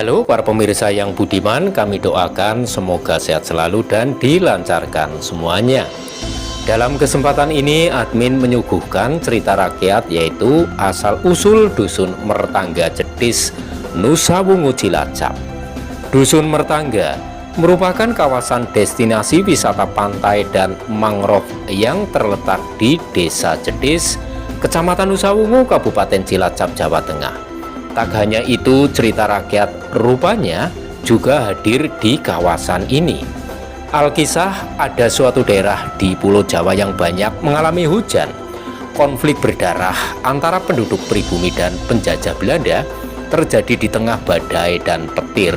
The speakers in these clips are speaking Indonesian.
Halo para pemirsa yang budiman, kami doakan semoga sehat selalu dan dilancarkan semuanya. Dalam kesempatan ini admin menyuguhkan cerita rakyat yaitu asal-usul Dusun Mertangga Jetis, Nusa Wungu Cilacap. Dusun Mertangga merupakan kawasan destinasi wisata pantai dan mangrove yang terletak di Desa Jetis, Kecamatan Nusa Wungu, Kabupaten Cilacap, Jawa Tengah. Tak hanya itu, cerita rakyat rupanya juga hadir di kawasan ini. Alkisah, ada suatu daerah di Pulau Jawa yang banyak mengalami hujan. Konflik berdarah antara penduduk pribumi dan penjajah Belanda terjadi di tengah badai dan petir.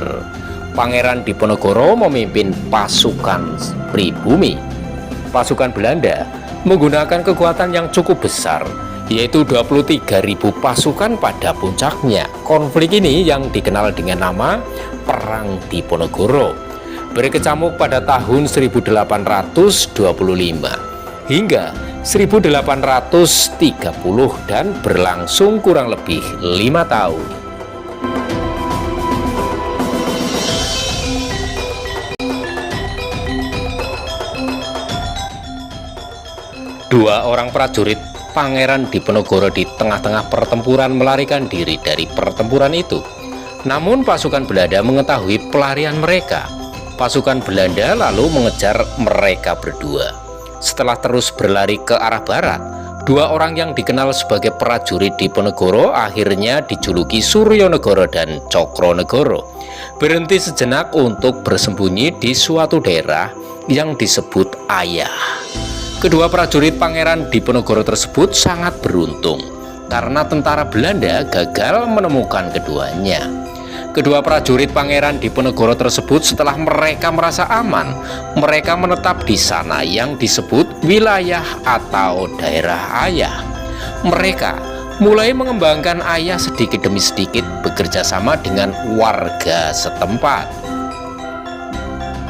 Pangeran Diponegoro memimpin pasukan pribumi. Pasukan Belanda menggunakan kekuatan yang cukup besar, yaitu 23.000 pasukan pada puncaknya. Konflik ini yang dikenal dengan nama Perang Diponegoro berkecamuk pada tahun 1825 hingga 1830 dan berlangsung kurang lebih 5 tahun. Dua orang prajurit Pangeran Diponegoro di tengah-tengah pertempuran melarikan diri dari pertempuran itu. Namun pasukan Belanda mengetahui pelarian mereka. Pasukan Belanda lalu mengejar mereka berdua. Setelah terus berlari ke arah barat, dua orang yang dikenal sebagai prajurit Diponegoro akhirnya dijuluki Suryonegoro dan Cokronegoro berhenti sejenak untuk bersembunyi di suatu daerah yang disebut Ayah. Kedua prajurit Pangeran Diponegoro tersebut sangat beruntung karena tentara Belanda gagal menemukan keduanya. Kedua prajurit Pangeran Diponegoro tersebut setelah mereka merasa aman, mereka menetap di sana yang disebut wilayah atau daerah Ayah. Mereka mulai mengembangkan Ayah sedikit demi sedikit bekerja sama dengan warga setempat.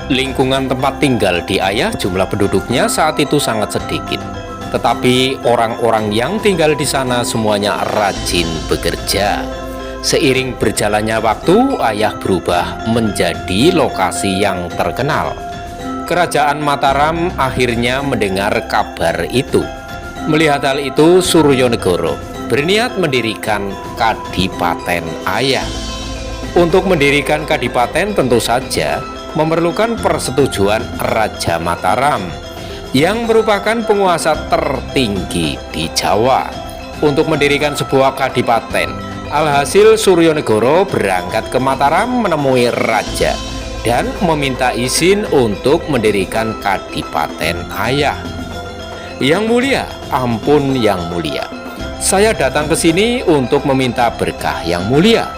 Lingkungan tempat tinggal di Ayah jumlah penduduknya saat itu sangat sedikit, tetapi orang-orang yang tinggal di sana semuanya rajin bekerja. Seiring berjalannya waktu, Ayah berubah menjadi lokasi yang terkenal. Kerajaan Mataram akhirnya mendengar kabar itu. Melihat hal itu, Suryonegoro berniat mendirikan Kadipaten Ayah. Untuk mendirikan Kadipaten tentu saja memerlukan persetujuan Raja Mataram yang merupakan penguasa tertinggi di Jawa. Untuk mendirikan sebuah kadipaten, alhasil Suryonegoro berangkat ke Mataram menemui Raja dan meminta izin untuk mendirikan Kadipaten Ayah. Yang mulia, ampun yang mulia, saya datang ke sini untuk meminta berkah yang mulia.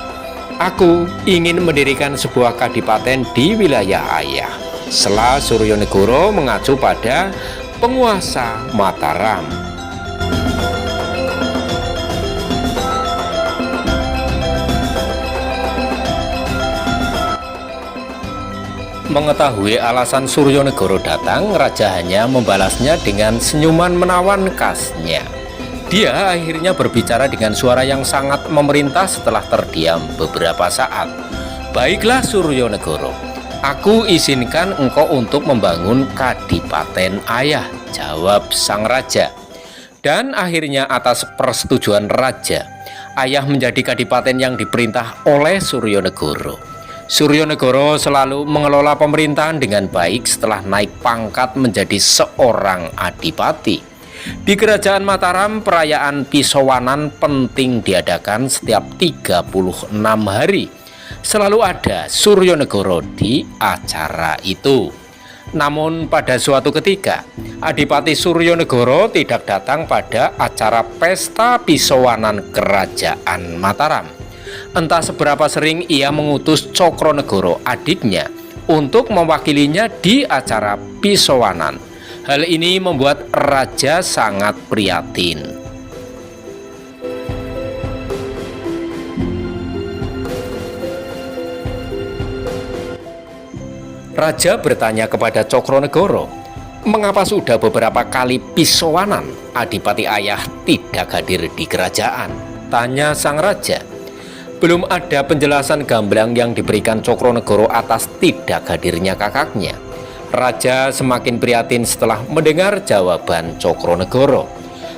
Aku ingin mendirikan sebuah kadipaten di wilayah Ayah. Sela Suryonegoro mengacu pada penguasa Mataram. Mengetahui alasan Suryonegoro datang, Raja hanya membalasnya dengan senyuman menawan khasnya. Dia akhirnya berbicara dengan suara yang sangat memerintah setelah terdiam beberapa saat. Baiklah Suryonegoro, aku izinkan engkau untuk membangun Kadipaten Ayah, jawab sang raja. Dan akhirnya atas persetujuan raja, Ayah menjadi kadipaten yang diperintah oleh Suryanegara. Suryanegara selalu mengelola pemerintahan dengan baik setelah naik pangkat menjadi seorang adipati. Di Kerajaan Mataram, perayaan Pisowanan penting diadakan setiap 36 hari. Selalu ada Suryanegara di acara itu. Namun pada suatu ketika, Adipati Suryanegara tidak datang pada acara pesta Pisowanan Kerajaan Mataram. Entah seberapa sering ia mengutus Cokronegoro, adiknya, untuk mewakilinya di acara Pisowanan. Hal ini membuat raja sangat prihatin. Raja bertanya kepada Cokronegoro, mengapa sudah beberapa kali Pisowanan Adipati Ayah tidak hadir di kerajaan? Tanya sang raja. Belum ada penjelasan gamblang yang diberikan Cokronegoro atas tidak hadirnya kakaknya. Raja semakin prihatin setelah mendengar jawaban Cokronegoro.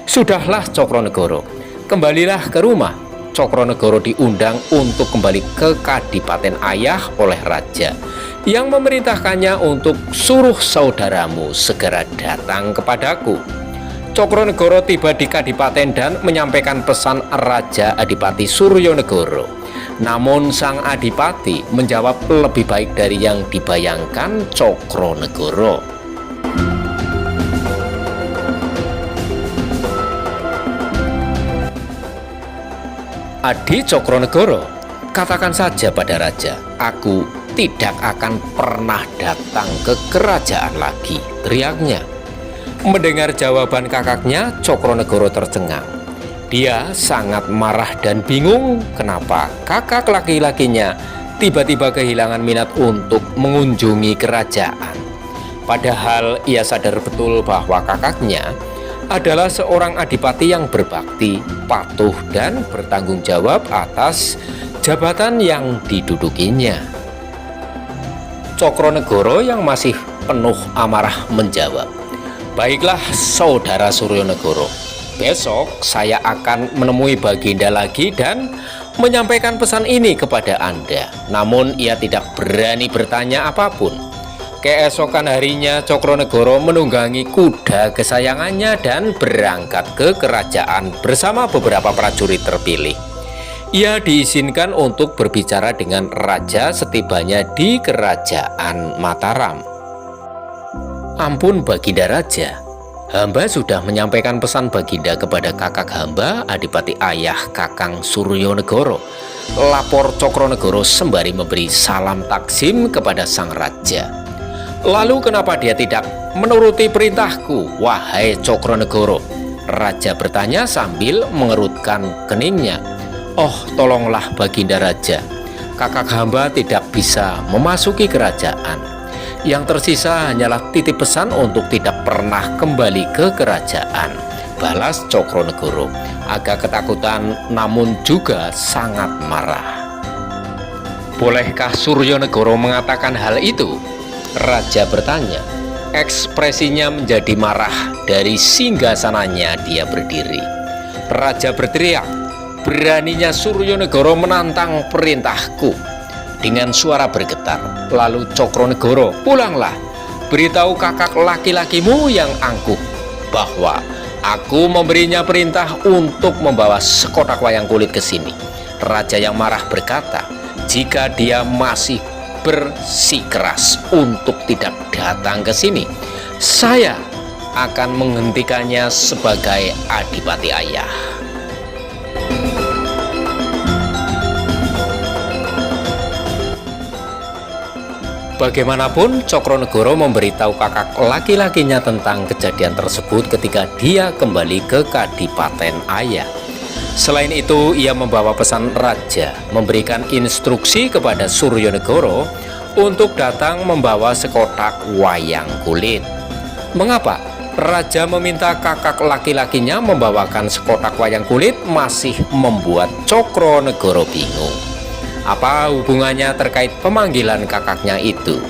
Sudahlah Cokronegoro, kembalilah ke rumah. Cokronegoro diundang untuk kembali ke Kadipaten Ayah oleh raja, yang memerintahkannya untuk suruh saudaramu segera datang kepadaku. Cokronegoro tiba di Kadipaten dan menyampaikan pesan Raja Adipati Suryanegara. Namun sang Adipati menjawab lebih baik dari yang dibayangkan Cokronegoro. Adi Cokronegoro, katakan saja pada raja, aku tidak akan pernah datang ke kerajaan lagi, teriaknya. Mendengar jawaban kakaknya, Cokronegoro tercengang. Dia sangat marah dan bingung kenapa kakak laki-lakinya tiba-tiba kehilangan minat untuk mengunjungi kerajaan. Padahal ia sadar betul bahwa kakaknya adalah seorang adipati yang berbakti, patuh, dan bertanggung jawab atas jabatan yang didudukinya. Cokronegoro yang masih penuh amarah menjawab, baiklah saudara Suryanegara, besok saya akan menemui Baginda lagi dan menyampaikan pesan ini kepada Anda. Namun ia tidak berani bertanya apapun. Keesokan harinya Cokronegoro menunggangi kuda kesayangannya dan berangkat ke kerajaan bersama beberapa prajurit terpilih. Ia diizinkan untuk berbicara dengan raja setibanya di Kerajaan Mataram. Ampun Baginda Raja, hamba sudah menyampaikan pesan Baginda kepada kakak hamba Adipati Ayah Kakang Suryanegara, lapor Cokronegoro sembari memberi salam takzim kepada sang raja. Lalu kenapa dia tidak menuruti perintahku, wahai Cokronegoro? Raja bertanya sambil mengerutkan keningnya. Oh, tolonglah Baginda Raja, kakak hamba tidak bisa memasuki kerajaan. Yang tersisa hanyalah titip pesan untuk tidak pernah kembali ke kerajaan, balas Cokronegoro, agak ketakutan namun juga sangat marah. Bolehkah Suryanegara mengatakan hal itu? Raja bertanya. Ekspresinya menjadi marah. Dari singgasananya dia berdiri. Raja berteriak, beraninya Suryanegara menantang perintahku. Dengan suara bergetar, lalu Cokronegoro, pulanglah, beritahu kakak laki-lakimu yang angkuh bahwa aku memberinya perintah untuk membawa sekotak wayang kulit ke sini. Raja yang marah berkata, jika dia masih bersikeras untuk tidak datang ke sini, saya akan menghentikannya sebagai Adipati Ayah. Bagaimanapun, Cokronegoro memberitahu kakak laki-lakinya tentang kejadian tersebut ketika dia kembali ke Kadipaten Ayah. Selain itu, ia membawa pesan raja, memberikan instruksi kepada Suryanegara untuk datang membawa sekotak wayang kulit. Mengapa raja meminta kakak laki-lakinya membawakan sekotak wayang kulit masih membuat Cokronegoro bingung. Apa hubungannya terkait pemanggilan kakaknya itu?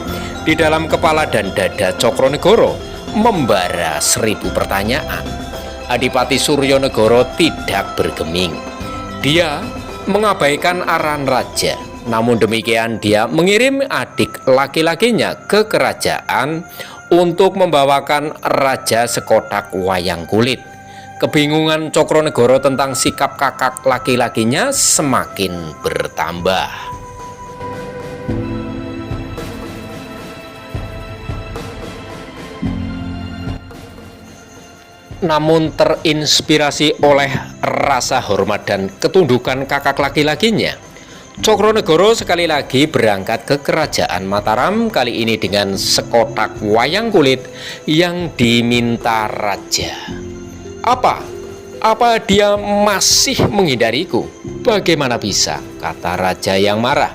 Di dalam kepala dan dada Cokronegoro membara 1000 pertanyaan. Adipati Suryanegara tidak bergeming. Dia mengabaikan arahan raja. Namun demikian dia mengirim adik laki-lakinya ke kerajaan untuk membawakan raja sekotak wayang kulit. Kebingungan Cokronegoro tentang sikap kakak laki-lakinya semakin bertambah. Namun terinspirasi oleh rasa hormat dan ketundukan kakak laki-lakinya, Cokronegoro sekali lagi berangkat ke kerajaan Mataram, kali ini dengan sekotak wayang kulit yang diminta raja. Apa dia masih menghindariku? Bagaimana bisa? Kata raja yang marah.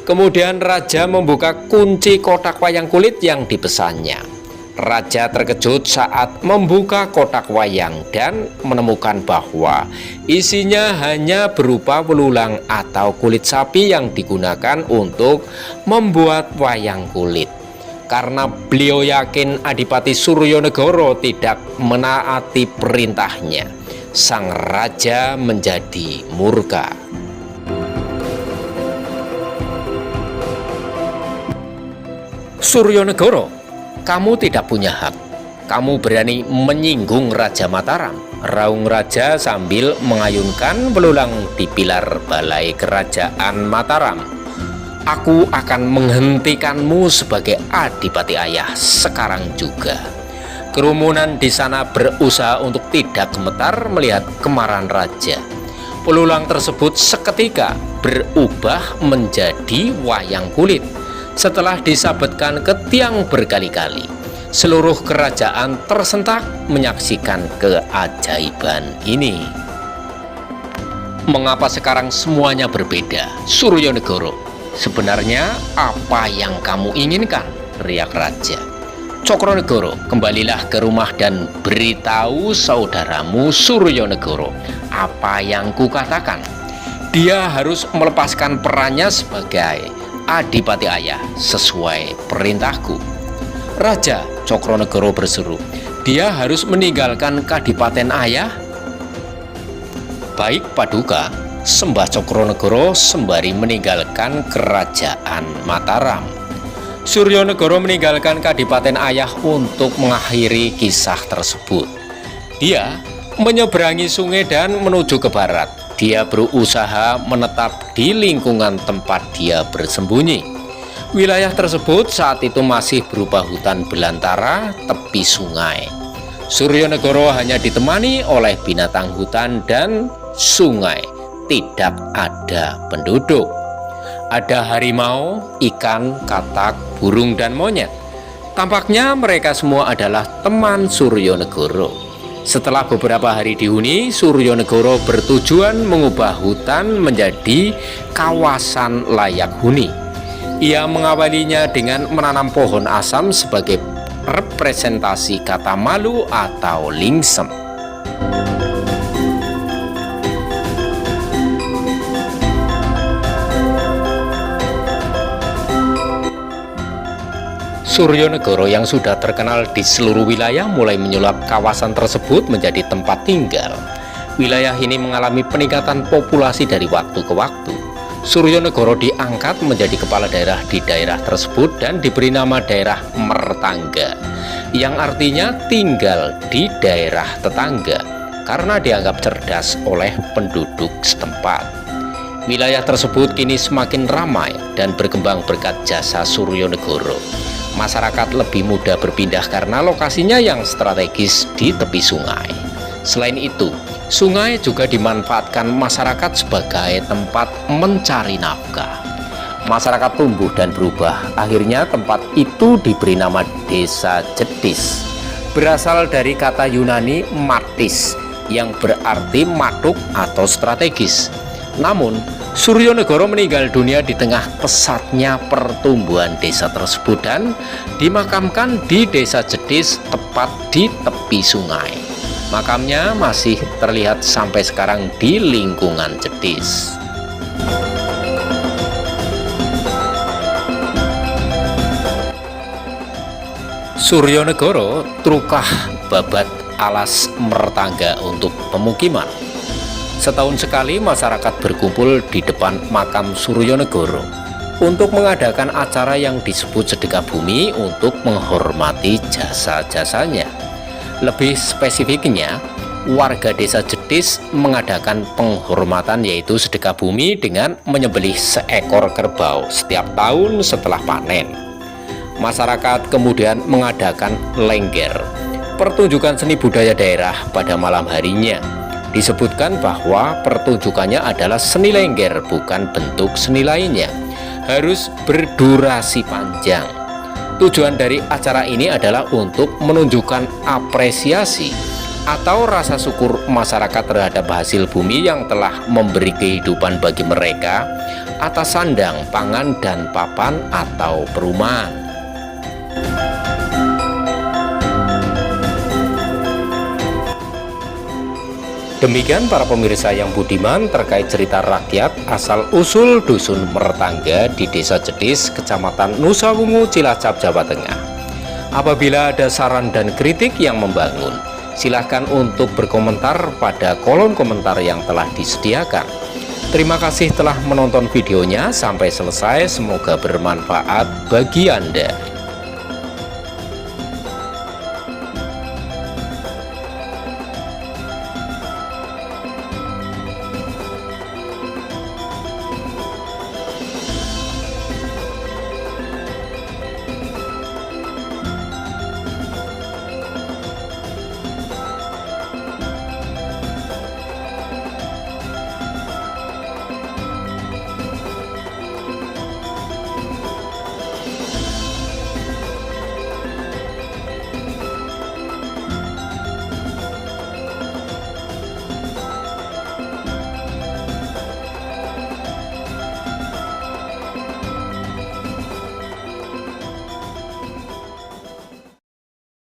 Kemudian raja membuka kunci kotak wayang kulit yang dipesannya. Raja terkejut saat membuka kotak wayang dan menemukan bahwa isinya hanya berupa belulang atau kulit sapi yang digunakan untuk membuat wayang kulit. Karena beliau yakin Adipati Suryanegara tidak menaati perintahnya, sang raja menjadi murka. Suryanegara, kamu tidak punya hak. Kamu berani menyinggung Raja Mataram, raung raja sambil mengayunkan belulang di pilar balai kerajaan Mataram. Aku akan menghentikanmu sebagai Adipati Ayah sekarang juga. Kerumunan di sana berusaha untuk tidak gemetar melihat kemarahan raja. Belulang tersebut seketika berubah menjadi wayang kulit. Setelah disabetkan ke tiang berkali-kali, seluruh kerajaan tersentak menyaksikan keajaiban ini. Mengapa sekarang semuanya berbeda? Suryanegara, sebenarnya apa yang kamu inginkan? Teriak raja. Cokronegoro, kembalilah ke rumah dan beritahu saudaramu Suryanegara apa yang kukatakan. Dia harus melepaskan perannya sebagai Adipati Ayah sesuai perintahku. Raja, Cokronegoro berseru, dia harus meninggalkan Kadipaten Ayah. Baik Paduka, sembah Cokronegoro sembari meninggalkan kerajaan Mataram. Suryanegara meninggalkan Kadipaten Ayah untuk mengakhiri kisah tersebut. Dia menyeberangi sungai dan menuju ke barat. Dia berusaha menetap di lingkungan tempat dia bersembunyi. Wilayah tersebut saat itu masih berupa hutan belantara tepi sungai. Suryanegara hanya ditemani oleh binatang hutan dan sungai. Tidak ada penduduk. Ada harimau, ikan, katak, burung, dan monyet. Tampaknya mereka semua adalah teman Suryanegara. Setelah beberapa hari dihuni, Suryanegara bertujuan mengubah hutan menjadi kawasan layak huni. Ia mengawalinya dengan menanam pohon asam sebagai representasi kata malu atau lingsem. Suryanegara yang sudah terkenal di seluruh wilayah mulai menyulap kawasan tersebut menjadi tempat tinggal. Wilayah ini mengalami peningkatan populasi dari waktu ke waktu. Suryanegara diangkat menjadi kepala daerah di daerah tersebut dan diberi nama daerah Mertangga, yang artinya tinggal di daerah tetangga, karena dianggap cerdas oleh penduduk setempat. Wilayah tersebut kini semakin ramai dan berkembang berkat jasa Suryanegara. Masyarakat lebih mudah berpindah karena lokasinya yang strategis di tepi sungai. Selain itu, sungai juga dimanfaatkan masyarakat sebagai tempat mencari nafkah. Masyarakat tumbuh dan berubah. Akhirnya tempat itu diberi nama Desa Jetis. Berasal dari kata Yunani matis yang berarti matuk atau strategis. Namun, Suryanegara meninggal dunia di tengah pesatnya pertumbuhan desa tersebut dan dimakamkan di Desa Jetis tepat di tepi sungai. Makamnya masih terlihat sampai sekarang di lingkungan Jetis. Suryanegara trukah babat alas mertangga untuk pemukiman. Setahun sekali masyarakat berkumpul di depan makam Suryanegara untuk mengadakan acara yang disebut sedekah bumi untuk menghormati jasa-jasanya. Lebih spesifiknya, warga desa Jetis mengadakan penghormatan yaitu sedekah bumi dengan menyembelih seekor kerbau setiap tahun setelah panen. Masyarakat kemudian mengadakan lengger, pertunjukan seni budaya daerah pada malam harinya. Disebutkan bahwa pertunjukannya adalah seni lengger, bukan bentuk seni lainnya. Harus berdurasi panjang. Tujuan dari acara ini adalah untuk menunjukkan apresiasi atau rasa syukur masyarakat terhadap hasil bumi yang telah memberi kehidupan bagi mereka atas sandang, pangan, dan papan atau perumahan. Demikian para pemirsa yang budiman terkait cerita rakyat asal-usul Dusun Mertangga di Desa Jetis, Kecamatan Nusawungu, Cilacap, Jawa Tengah. Apabila ada saran dan kritik yang membangun, silahkan untuk berkomentar pada kolom komentar yang telah disediakan. Terima kasih telah menonton videonya sampai selesai, semoga bermanfaat bagi Anda.